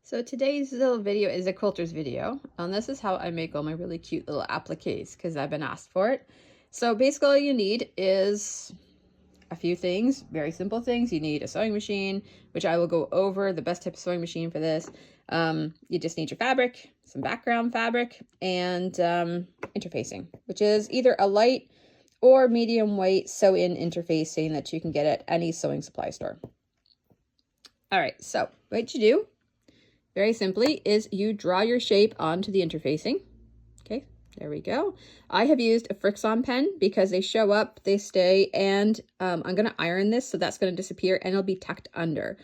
So today's little video is a quilter's video, and this is how I make all my really cute little appliques because I've been asked for it. So basically all you need is a few things, very simple things. You need a sewing machine, which I will go over, the best type of sewing machine for this. You just need your fabric, some background fabric, and interfacing, which is either a light or medium weight sew-in interfacing that you can get at any sewing supply store. All right, so what you do, very simply, is you draw your shape onto the interfacing. Okay, there we go. I have used a Fix-On pen because they show up, they stay, and I'm going to iron this, so that's going to disappear and it'll be tucked under.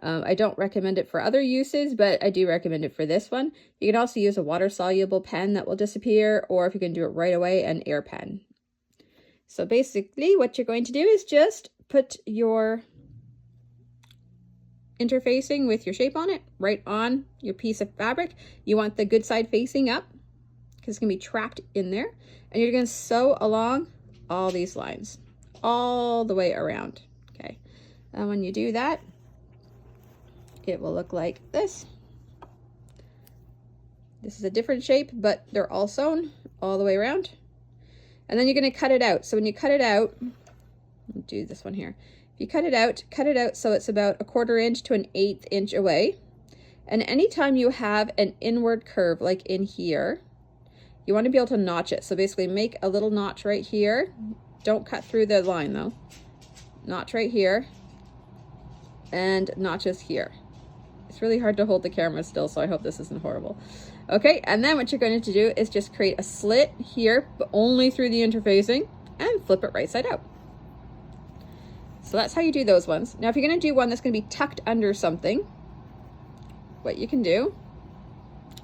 I don't recommend it for other uses, but I do recommend it for this one. You can also use a water-soluble pen that will disappear, or if you can do it right away, an air pen. So basically what you're going to do is just put your interfacing with your shape on it, right on your piece of fabric. You want the good side facing up because it's going to be trapped in there. And you're going to sew along all these lines, all the way around. Okay. And when you do that, it will look like this. This is a different shape, but they're all sewn all the way around. And then you're going to cut it out. So when you cut it out, I'll do this one here. You cut it out so it's about 1/4 inch to 1/8 inch away. And anytime you have an inward curve like in here, you want to be able to notch it. So basically make a little notch right here. Don't cut through the line though. Notch right here and notches here. It's really hard to hold the camera still, so I hope this isn't horrible. Okay, and then what you're going to do is just create a slit here, but only through the interfacing, and flip it right side out. So that's how you do those ones. Now, if you're going to do one that's going to be tucked under something, what you can do,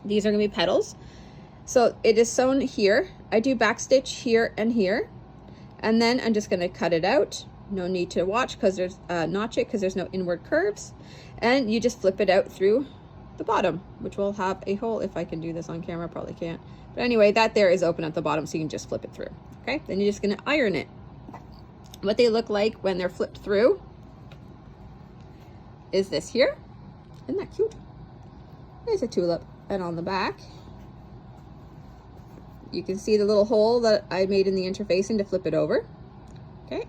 these are going to be petals. So it is sewn here. I do back stitch here and here. And then I'm just going to cut it out. No need to watch because there's notch it because there's no inward curves. And you just flip it out through the bottom, which will have a hole. If I can do this on camera, probably can't. But anyway, that there is open at the bottom, so you can just flip it through. Okay, then you're just going to iron it. What they look like when they're flipped through is this here. Isn't that cute? There's a tulip. And on the back, you can see the little hole that I made in the interfacing to flip it over. Okay.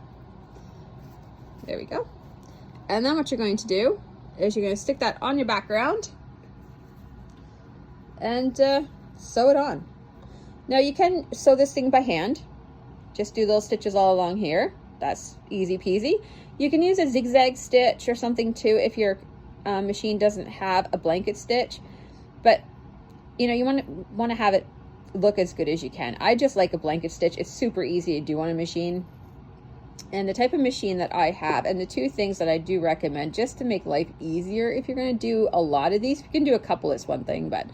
There we go. And then what you're going to do is you're going to stick that on your background and sew it on. Now you can sew this thing by hand. Just do little stitches all along here. That's easy peasy. You can use a zigzag stitch or something too if your machine doesn't have a blanket stitch, but you know, you want to have it look as good as you can. I just like a blanket stitch. It's super easy to do on a machine. And the type of machine that I have, and the two things that I do recommend just to make life easier if you're going to do a lot of these, if you can do a couple, it's one thing, but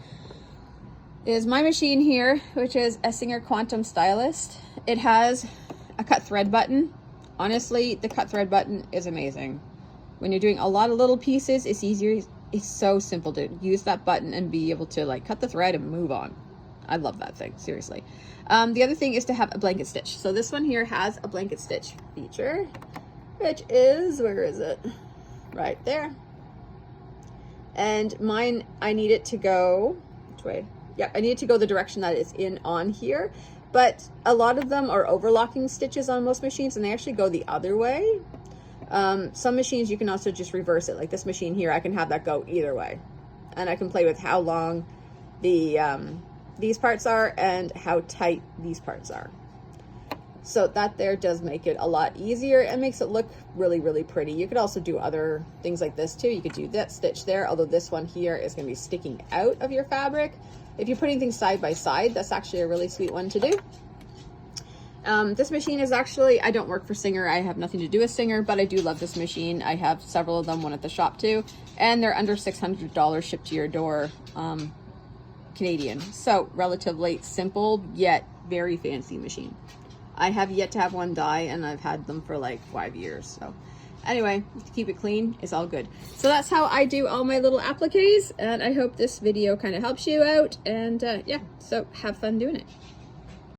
is my machine here, which is a Singer Quantum Stylist. It has a cut thread button. Honestly, the cut thread button is amazing. When you're doing a lot of little pieces, it's easier. It's so simple to use that button and be able to like cut the thread and move on. I love that thing, seriously. The other thing is to have a blanket stitch. So this one here has a blanket stitch feature, which is, where is it? Right there. And mine, I need it to go, which way? Yeah, I need it to go the direction that it's in on here. But a lot of them are overlocking stitches on most machines, and they actually go the other way. Some machines you can also just reverse it. Like this machine here, I can have that go either way. And I can play with how long these parts are and how tight these parts are. So that there does make it a lot easier and makes it look really, really pretty. You could also do other things like this too. You could do that stitch there, although this one here is going to be sticking out of your fabric. If you're putting things side by side, that's actually a really sweet one to do. This machine is actually, I don't work for Singer. I have nothing to do with Singer, but I do love this machine. I have several of them, one at the shop too, and they're under $600 shipped to your door, Canadian. So relatively simple, yet very fancy machine. I have yet to have one die, and I've had them for like 5 years. So anyway, to keep it clean, it's all good. So that's how I do all my little appliques, and I hope this video kind of helps you out. And yeah, so have fun doing it.